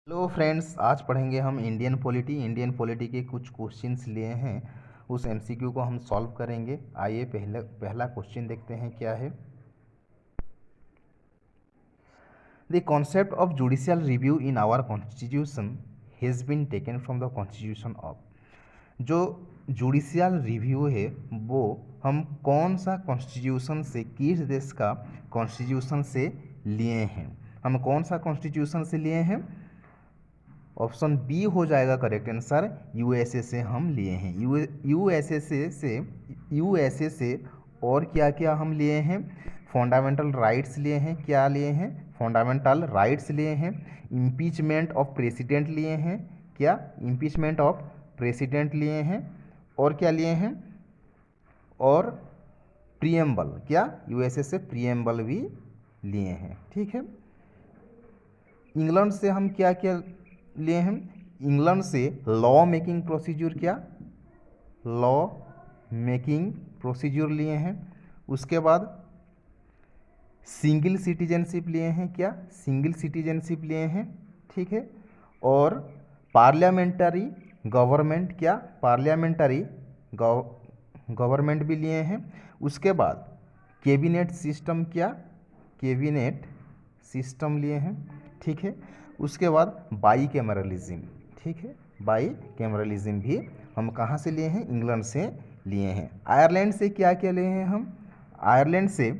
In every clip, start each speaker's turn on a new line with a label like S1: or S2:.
S1: Hello friends, आज पढ़ेंगे हम इंडियन पॉलिटी के कुछ क्वेश्चंस लिए हैं। उस एमसीक्यू को हम सॉल्व करेंगे। आइए पहला क्वेश्चन देखते हैं क्या है। The concept of judicial review in our constitution has been taken from the constitution of. जो जुडिशियल रिव्यू है वो हम कौन सा कॉन्स्टिट्यूशन से, किस देश का कॉन्स्टिट्यूशन से लिए हैं। हम कौन सा कॉन्स्टिट्यूशन से लिए हैं? ऑप्शन बी हो जाएगा करेक्ट आंसर। यूएसए से हम लिए हैं। यूएसए से और क्या क्या हम लिए हैं? फंडामेंटल राइट्स लिए हैं। क्या लिए हैं? फंडामेंटल राइट्स लिए हैं। इम्पीचमेंट ऑफ प्रेसिडेंट लिए हैं। क्या? इम्पीचमेंट ऑफ प्रेसिडेंट लिए हैं। और क्या लिए हैं? और प्रियम्बल। क्या? यूएसए से प्रियम्बल भी लिए हैं। ठीक है। इंग्लैंड से हम क्या क्या लिए हैं? इंग्लैंड से लॉ मेकिंग प्रोसीजर। क्या? लॉ मेकिंग प्रोसीजर लिए हैं। उसके बाद सिंगल सिटीजनशिप लिए हैं। क्या? सिंगल सिटीजनशिप लिए हैं। ठीक है। और पार्लियामेंटरी गवर्नमेंट। क्या? पार्लियामेंटरी गवर्नमेंट भी लिए हैं। उसके बाद कैबिनेट सिस्टम। क्या? कैबिनेट सिस्टम लिए हैं। ठीक है। उसके बाद बाई कैमरलिज्म। ठीक है। बाई कैमरलिज्म भी हम कहाँ से लिए हैं? इंग्लैंड से लिए हैं। आयरलैंड से क्या क्या लिए हैं हम? आयरलैंड से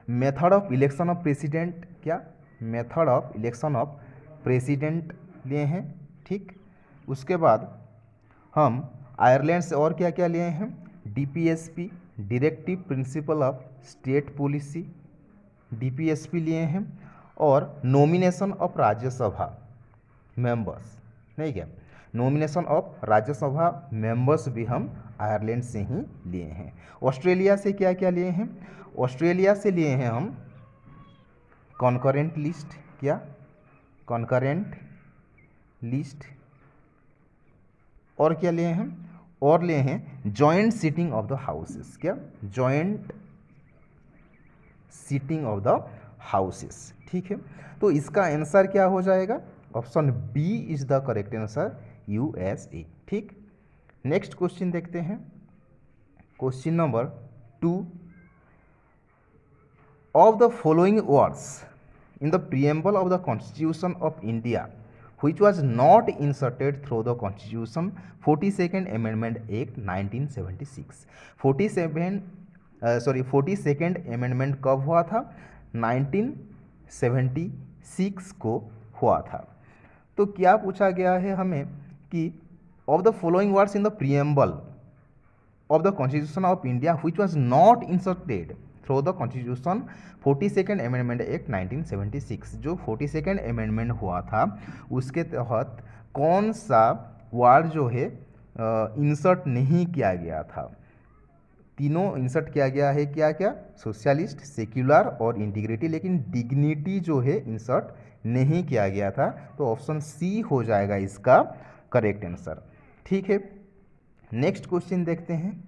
S1: method of election of president. क्या? Method of election of president लिए हैं। ठीक। उसके बाद हम आयरलैंड से और क्या क्या लिए हैं? DPSP, directive principle of state policy, DPSP लिए हैं। और नॉमिनेशन ऑफ राज्यसभा मेंबर्स, नहीं क्या, नॉमिनेशन ऑफ राज्यसभा मेंबर्स भी हम आयरलैंड से ही लिए हैं। ऑस्ट्रेलिया से क्या क्या लिए हैं? ऑस्ट्रेलिया से लिए हैं हम कॉन्करेंट लिस्ट। क्या? Concurrent list. और क्या लिए हैं? और लिए हैं joint sitting of the houses. क्या? Joint sitting of the houses. ठीक है। तो इसका आंसर क्या हो जाएगा? Option B is the correct answer, USA. ठीक। नेक्स्ट क्वेश्चन देखते हैं। Question number 2, of the following words in the preamble of the Constitution of India which was not inserted through the Constitution 42nd Amendment Act 1976। 42nd amendment कब हुआ था? 1976 को हुआ था। तो क्या पूछा गया है हमें कि of the following words in the preamble of the Constitution of India which was not inserted through the Constitution 42nd Amendment Act 1976। जो 42nd अमेंडमेंट हुआ था उसके तहत कौन सा वर्ड जो है इंसर्ट नहीं किया गया था? तीनों इंसर्ट किया गया है। क्या क्या? सोशलिस्ट, सेक्युलर और इंटीग्रिटी, लेकिन डिग्निटी जो है इंसर्ट नहीं किया गया था। तो ऑप्शन सी हो जाएगा इसका करेक्ट आंसर। ठीक है। नेक्स्ट क्वेश्चन देखते हैं।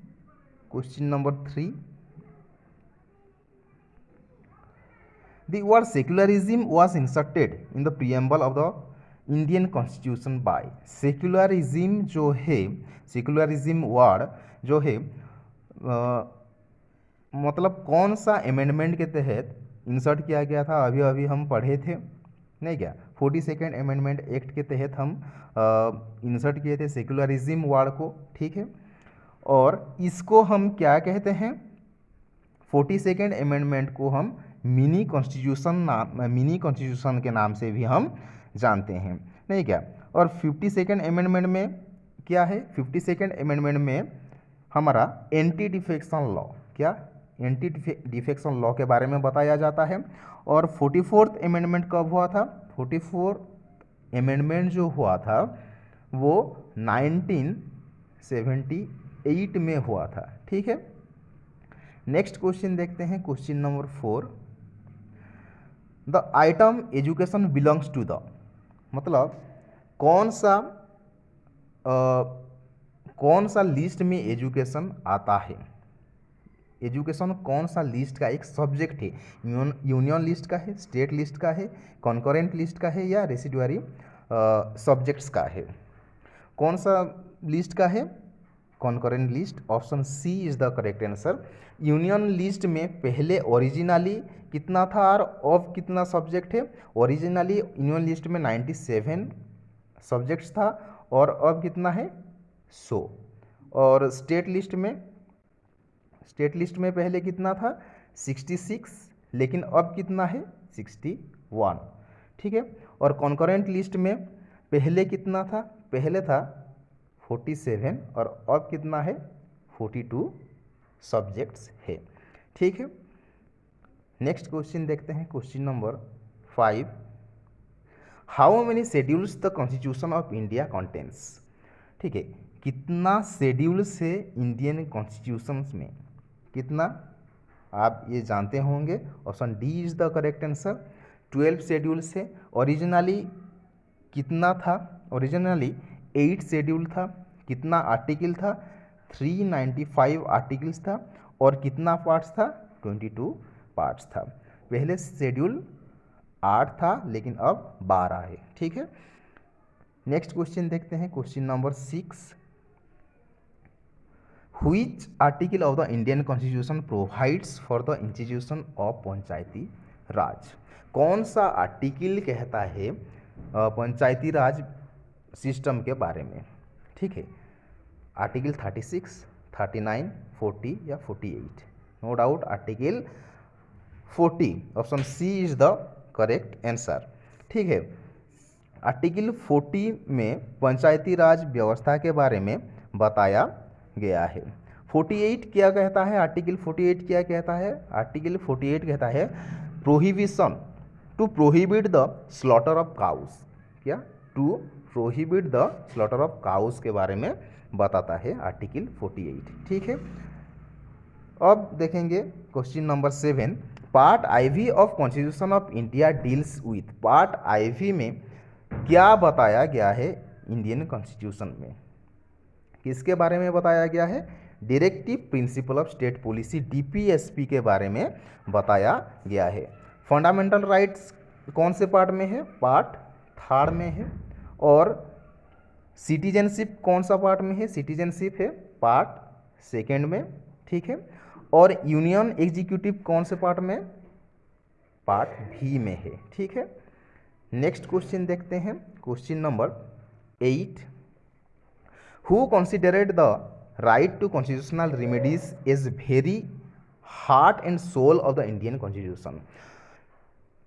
S1: Question number 3, the word secularism was inserted in the preamble of the Indian constitution bye. Secularism जो है, सेक्युलरिज्म वर्ड जो है मतलब कौन सा अमेंडमेंट के तहत इंसर्ट किया गया था? अभी अभी हम पढ़े थे, नहीं क्या? 42nd अमेंडमेंट एक्ट के तहत हम इंसर्ट किए थे सेक्युलरिज्म वर्ड को। ठीक है। और इसको हम क्या कहते हैं? 42nd अमेंडमेंट को हम मिनी कॉन्स्टिट्यूशन के नाम से भी हम जानते हैं, नहीं क्या? और 52nd अमेंडमेंट में क्या है? 52nd अमेंडमेंट में हमारा एंटी डिफेक्शन लॉ। क्या? एंटी डिफेक्शन लॉ के बारे में बताया जाता है। और 44th अमेंडमेंट कब हुआ था? 44th अमेंडमेंट जो हुआ था वो 1978 में हुआ था। ठीक है। नेक्स्ट क्वेश्चन देखते हैं। Question number 4, the item education belongs to the, मतलब कौन सा लिस्ट में एजुकेशन आता है? एजुकेशन कौन सा लिस्ट का एक सब्जेक्ट है? यूनियन लिस्ट का है, स्टेट लिस्ट का है, कॉन्करेंट लिस्ट का है या रेसिडुअरी सब्जेक्ट्स का है। कौन सा लिस्ट का है? Concurrent list. Option C is the correct answer. Union list में पहले ओरिजिनली कितना था और अब कितना सब्जेक्ट है? ओरिजिनली यूनियन लिस्ट में 97 सब्जेक्ट्स था और अब कितना है? 100। और स्टेट लिस्ट में पहले कितना था? 66, लेकिन अब कितना है? 61। ठीक है। और कॉन्करेंट लिस्ट में पहले कितना था? पहले था 47 और अब कितना है? 42 सब्जेक्ट्स है। ठीक है। नेक्स्ट क्वेश्चन देखते हैं, question number 5। How many schedules the constitution of India contains? ठीक है, कितना शेड्यूल्स है इंडियन कॉन्स्टिट्यूशन में? कितना? आप ये जानते होंगे। Option D is the correct answer. 12 schedules है। ओरिजिनली कितना था? ओरिजिनली 8 शेड्यूल था। कितना आर्टिकल था? 395 आर्टिकल्स था। और कितना पार्ट्स था? 22 पार्ट्स था। पहले शेड्यूल 8 था लेकिन अब 12 है। ठीक है। नेक्स्ट क्वेश्चन देखते हैं, question number 6। Which article of the Indian Constitution provides for the institution of पंचायती राज? कौन सा आर्टिकल कहता है पंचायती राज सिस्टम के बारे में? ठीक है। आर्टिकल 36, 39, 40 या 48? No doubt article 40। Option C is the correct answer. ठीक है। आर्टिकल 40 में पंचायती राज व्यवस्था के बारे में बताया गया है। 48 क्या कहता है? आर्टिकल 48 क्या कहता है? आर्टिकल 48 कहता है prohibition to prohibit the slaughter of cows. क्या? To prohibit the slaughter of cows के बारे में बताता है आर्टिकल 48। ठीक है। अब देखेंगे question number 7। Part IV of constitution of India deals with. Part IV में क्या बताया गया है इंडियन कॉन्स्टिट्यूशन में? किसके बारे में बताया गया है? Directive principle of state policy DPSP के बारे में बताया गया है। फंडामेंटल राइट्स कौन से पार्ट में है? पार्ट 3 में है। और सिटीजनशिप कौन सा पार्ट में है? सिटीजनशिप है पार्ट 2 में। ठीक है। और यूनियन एग्जीक्यूटिव कौन से पार्ट में? पार्ट B में है। ठीक है। नेक्स्ट क्वेश्चन देखते हैं, question number 8। Who considered the right to constitutional remedies as very heart and soul of the Indian Constitution?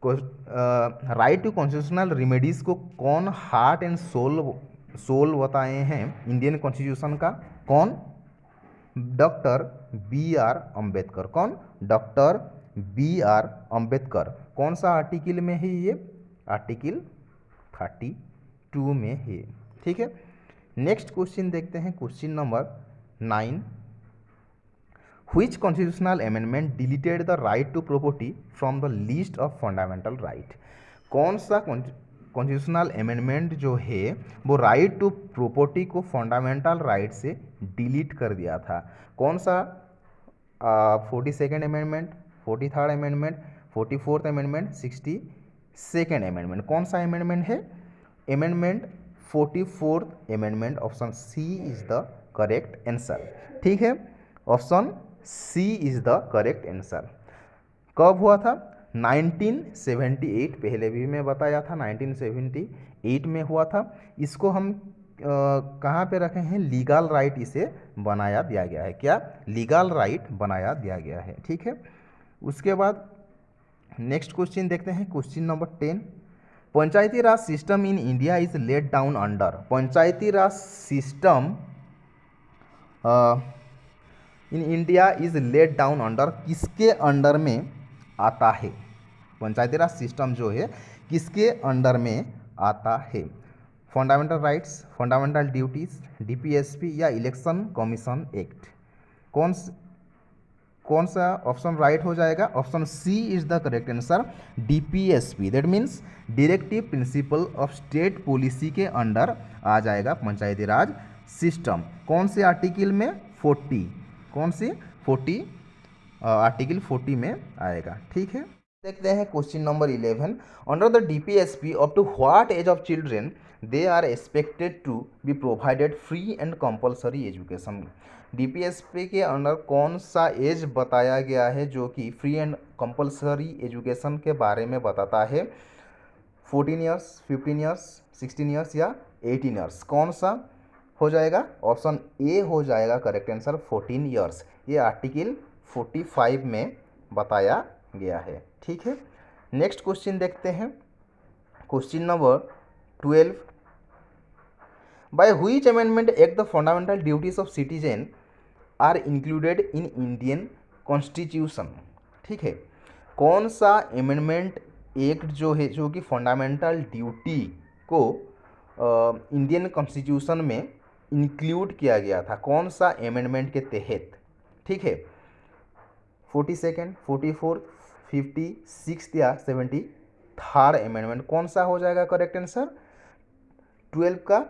S1: Right to constitutional remedies को कौन हार्ट एंड सोल बताए हैं इंडियन कॉन्स्टिट्यूशन का? कौन? Doctor BR Ambedkar. कौन? Doctor BR Ambedkar. कौन सा article में है ये? आर्टिकल 32 में है। ठीक है। नेक्स्ट क्वेश्चन देखते हैं, question number 9। Which constitutional amendment deleted the right to property from the list of fundamental right? कौन सा कॉन्स्टिट्यूशनल अमेंडमेंट जो है वो राइट टू प्रॉपर्टी को फंडामेंटल राइट से डिलीट कर दिया था? कौन सा? 42nd amendment, 43rd amendment, 44th amendment, 62nd amendment? कौन सा अमेंडमेंट है? Amendment 44th amendment. Option C is the correct answer. ठीक है। Option C is the correct answer. कब हुआ था? 1978। पहले भी मैं बताया था 1978 में हुआ था। इसको हम कहाँ पे रखे हैं? लीगल राइट इसे बनाया दिया गया है। क्या? लीगल राइट बनाया दिया गया है। ठीक है। उसके बाद नेक्स्ट क्वेश्चन देखते हैं, question number 10। Panchayati Raj system in India is laid down under. Panchayati Raj system in India is laid down under किसके अंडर में आता है? पंचायती राज सिस्टम जो है किसके अंडर में आता है? Fundamental rights, fundamental duties, DPSP या इलेक्शन कमीशन एक्ट? कौन सा ऑप्शन राइट हो जाएगा? Option C is the correct answer. DPSP that means directive principle of state policy के अंडर आ जाएगा पंचायती राज सिस्टम। कौन से आर्टिकल में? 40। कौन सी? 40 आर्टिकल 40 में आएगा। ठीक है। देखते हैं question number 11। Under the DPSP up to what age of children they are expected to be provided free and compulsory education. DPSP के अंडर कौन सा एज बताया गया है जो कि फ्री एंड कंपलसरी एजुकेशन के बारे में बताता है? 14 ईयर्स, 15 ईयर्स, 16 ईयर्स या 18 ईयर्स? कौन सा हो जाएगा? ऑप्शन ए हो जाएगा करेक्ट आंसर, 14 ईयर्स। ये आर्टिकल 45 में बताया गया है। ठीक है, नेक्स्ट क्वेश्चन देखते हैं, question number 12। By which amendment act the fundamental duties of citizen are included in Indian constitution? ठीक है, कौन सा अमेंडमेंट एक्ट जो है जो कि फंडामेंटल ड्यूटी को इंडियन कॉन्स्टिट्यूशन में इंक्लूड किया गया था, कौन सा अमेंडमेंट के तहत? ठीक है, 42nd, 44th, 56th या 73rd अमेंडमेंट? कौन सा हो जाएगा करेक्ट आंसर? 12 का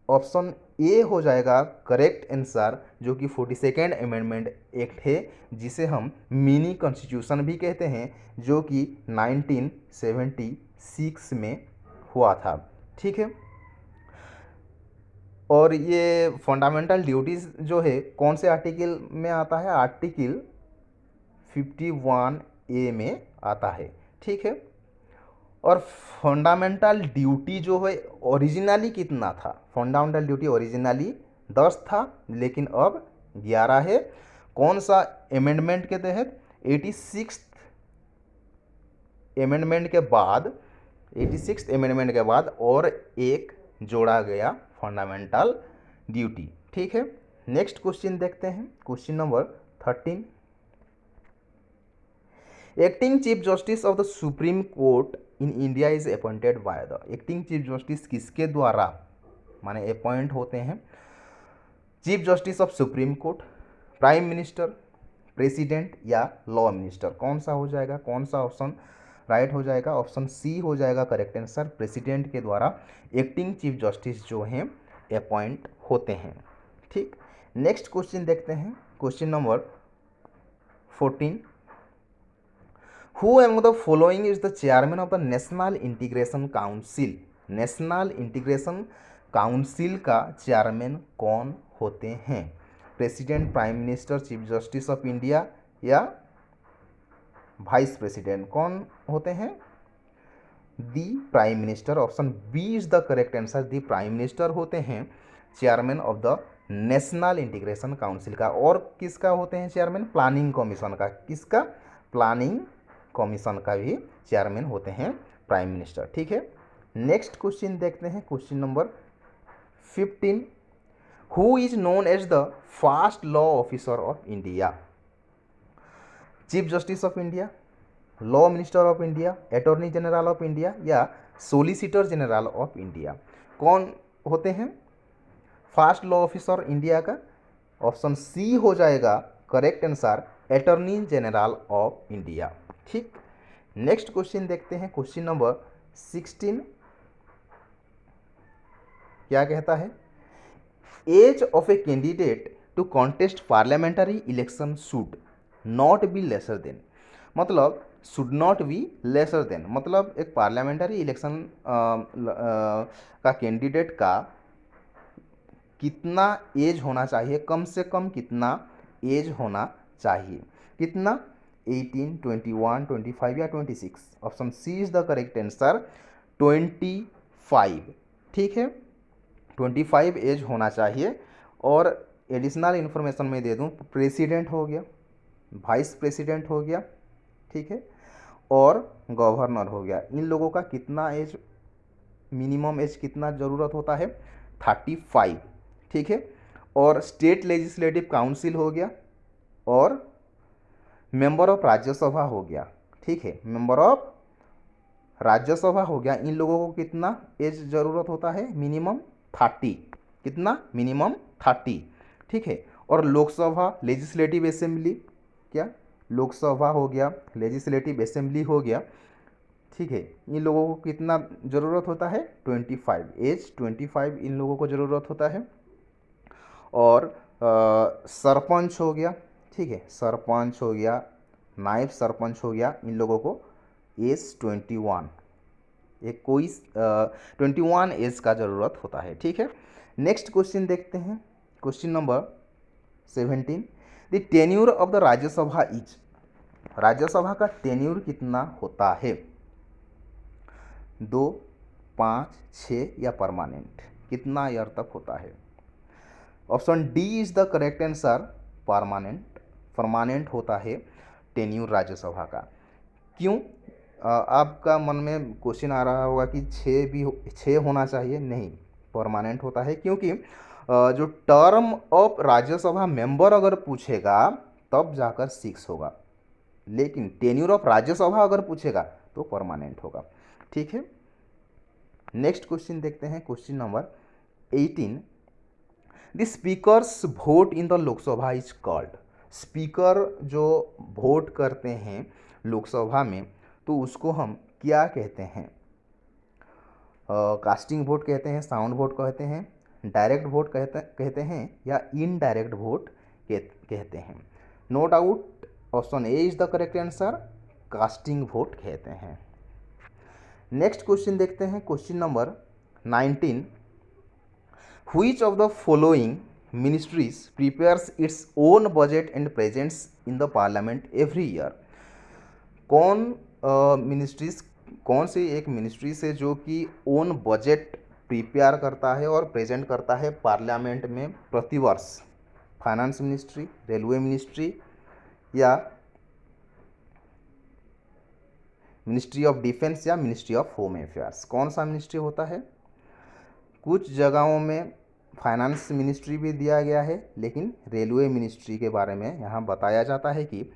S1: ऑप्शन ए हो जाएगा करेक्ट आंसर, जो कि 42nd अमेंडमेंट एक्ट है, जिसे हम मिनी कॉन्स्टिट्यूशन भी कहते हैं, जो कि 1976 में हुआ था। ठीक है, और ये फंडामेंटल ड्यूटीज़ जो है कौन से आर्टिकल में आता है? आर्टिकल 51A में आता है। ठीक है, और फंडामेंटल ड्यूटी जो है ओरिजिनली कितना था? फंडामेंटल ड्यूटी ओरिजिनली 10 था, लेकिन अब 11 है। कौन सा अमेंडमेंट के तहत? 86th अमेंडमेंट के बाद, 86th अमेंडमेंट के बाद और एक जोड़ा गया फंडामेंटल ड्यूटी। ठीक है, नेक्स्ट क्वेश्चन देखते हैं, question number 13। Acting chief justice of the supreme court in India is appointed by the? Acting chief justice किसके द्वारा माने अपॉइंट होते हैं? Chief justice of supreme court, prime minister, president या लॉ मिनिस्टर? कौन सा हो जाएगा? कौन सा ऑप्शन राइट हो जाएगा? ऑप्शन सी हो जाएगा करेक्ट आंसर, प्रेसिडेंट के द्वारा एक्टिंग चीफ जस्टिस जो हैं अपॉइंट होते हैं। ठीक, नेक्स्ट क्वेश्चन देखते हैं, question number 14। Who among the following is the chairman of the national integration council? National integration council का चेयरमैन कौन होते हैं? President, prime minister, chief justice of India या वाइस प्रेसिडेंट? कौन होते हैं? The prime minister. Option B is the correct answer, the prime minister होते हैं chairman of the national integration council का। और किसका होते हैं चेयरमैन? प्लानिंग कमीशन का। किसका? प्लानिंग कमीशन का भी चेयरमैन होते हैं प्राइम मिनिस्टर। ठीक है, नेक्स्ट क्वेश्चन देखते हैं, question number 15। Who is known as the first law officer of India? Chief justice of India, law minister of India, attorney general of India या solicitor general of India? कौन होते हैं first law officer India का? Option C हो जाएगा correct answer, attorney general of India. ठीक, next question देखते हैं, क्वेश्चन नंबर 16। क्या कहता है? Age of a candidate to contest parliamentary election should not be lesser than, मतलब should not be lesser than मतलब एक पार्लियामेंट्री इलेक्शन का कैंडिडेट का कितना एज होना चाहिए? कम से कम कितना एज होना चाहिए? कितना? 18, 21, 25 या 26? Option C is the correct answer, 25। ठीक है, 25 एज होना चाहिए। और एडिशनल इन्फॉर्मेशन में दे दूं, प्रेसिडेंट हो गया, वाइस प्रेसिडेंट हो गया, ठीक है, और गवर्नर हो गया, इन लोगों का कितना एज, मिनिमम एज कितना ज़रूरत होता है? 35। ठीक है, और स्टेट लेजिस्लेटिव काउंसिल हो गया और मेंबर ऑफ राज्यसभा हो गया। ठीक है, मेंबर ऑफ राज्यसभा हो गया, इन लोगों को कितना एज ज़रूरत होता है? मिनिमम 30। कितना? मिनिमम 30। ठीक है, और लोकसभा लेजिस्लेटिव असेंबली, क्या लोकसभा हो गया, लेजिस्लेटिव असेंबली हो गया, ठीक है, इन लोगों को कितना ज़रूरत होता है? 25 एज, 25 इन लोगों को ज़रूरत होता है। और सरपंच हो गया, ठीक है, सरपंच हो गया, नायब सरपंच हो गया, इन लोगों को एज 21, एक कोई 21 एज का ज़रूरत होता है। ठीक है, नेक्स्ट क्वेश्चन देखते हैं, question number 17। The tenure of the Rajya Sabha is, Rajya Sabha का टेन्यूर कितना होता है? 2, 5, 6 या परमानेंट, कितना ईयर तक होता है? Option D is the correct answer, permanent, permanent होता है टेन्यूर राज्यसभा का। क्यों? आपका मन में क्वेश्चन आ रहा होगा कि 6 होना चाहिए, नहीं, परमानेंट होता है, क्योंकि जो टर्म ऑफ राज्यसभा मेंबर अगर पूछेगा तब जाकर 6 होगा, लेकिन टेन्यूर ऑफ राज्यसभा अगर पूछेगा तो परमानेंट होगा। ठीक है, नेक्स्ट क्वेश्चन देखते हैं, question number 18। The speakers vote in the Lok Sabha is called, speaker जो वोट करते हैं लोकसभा में तो उसको हम क्या कहते हैं? कास्टिंग वोट कहते हैं, साउंड वोट कहते हैं, डायरेक्ट वोट कहते हैं या इनडायरेक्ट वोट कहते हैं? No doubt option A is the correct answer, casting vote कहते हैं। नेक्स्ट क्वेश्चन देखते हैं, question number 19। Which of the following ministries prepares its own budget and presents in the parliament every year? कौन ministries, कौन सी एक ministry से जो कि ओन बजट प्रिपेयर करता है और प्रेजेंट करता है पार्लियामेंट में प्रतिवर्ष? फाइनेंस मिनिस्ट्री, रेलवे मिनिस्ट्री या मिनिस्ट्री ऑफ डिफेंस या मिनिस्ट्री ऑफ होम अफेयर्स? कौन सा मिनिस्ट्री होता है? कुछ जगहों में फाइनेंस मिनिस्ट्री भी दिया गया है, लेकिन रेलवे मिनिस्ट्री के बारे में यहाँ बताया जाता है कि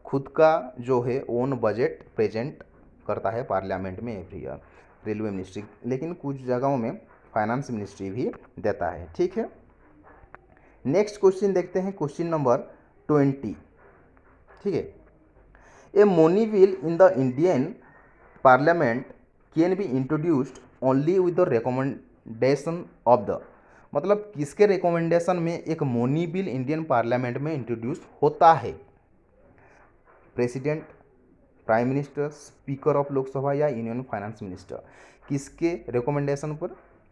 S1: खुद का जो है ओन बजट प्रेजेंट करता है पार्लियामेंट में एवरी ईयर, रेलवे मिनिस्ट्री, लेकिन कुछ जगहों में फाइनेंस मिनिस्ट्री भी देता है। ठीक है, नेक्स्ट क्वेश्चन देखते हैं, क्वेश्चन नंबर 20। ठीक है, a money bill in the Indian parliament can be introduced only with the recommendation of the, मतलब किसके रिकमेंडेशन में एक मनी बिल इंडियन पार्लियामेंट में इंट्रोड्यूस होता है? President, prime minister, speaker of Lok Sabha या यूनियन फाइनेंस मिनिस्टर? किसके रिकमेंडेशन पर?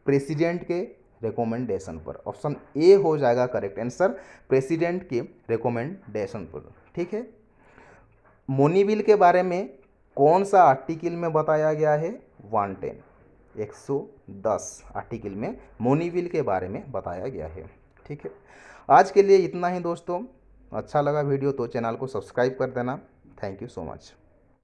S1: प्रेसिडेंट के रिकमेंडेशन पर। ऑप्शन ए हो जाएगा करेक्ट आंसर, प्रेसिडेंट के रिकमेंडेशन पर। ठीक है, मनी बिल के बारे में कौन सा आर्टिकल में बताया गया है? 110, 110 आर्टिकल में मनी बिल के बारे में बताया गया है। ठीक है, आज के लिए इतना ही दोस्तों। अच्छा लगा वीडियो तो चैनल को सब्सक्राइब कर देना। Thank you so much.